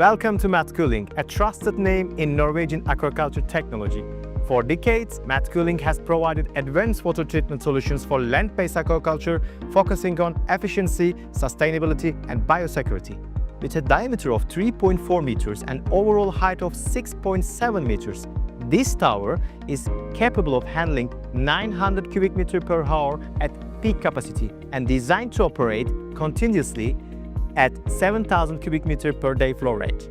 Welcome to Matcooling, a trusted name in Norwegian aquaculture technology. For decades, Matcooling has provided advanced water treatment solutions for land-based aquaculture, focusing on efficiency, sustainability, and biosecurity. With a diameter of 3.4 meters and overall height of 6.7 meters, this tower is capable of handling 900 cubic meters per hour at peak capacity and designed to operate continuously at 7,000 cubic meters per day flow rate.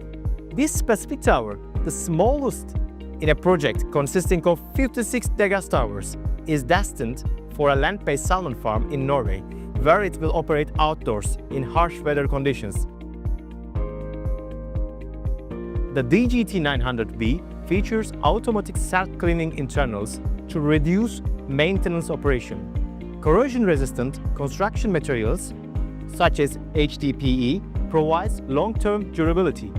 This specific tower, the smallest in a project consisting of 56 Degas towers, is destined for a land-based salmon farm in Norway, where it will operate outdoors in harsh weather conditions. The DGT900V features automatic self-cleaning internals to reduce maintenance operation. Corrosion-resistant construction materials such as HDPE provides long-term durability.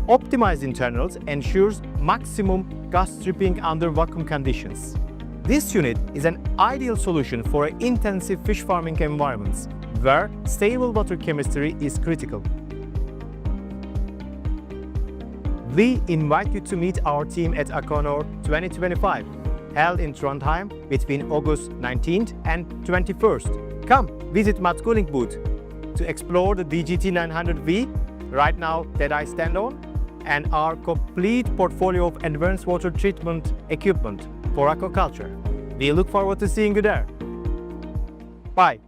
Optimized internals ensures maximum gas stripping under vacuum conditions. This unit is an ideal solution for intensive fish farming environments where stable water chemistry is critical. We invite you to meet our team at Aquanor 2025, held in Trondheim between August 19th and 21st. Come visit Matcooling booth to explore the DGT900V, right now that I stand on, and our complete portfolio of advanced water treatment equipment for aquaculture. We look forward to seeing you there. Bye.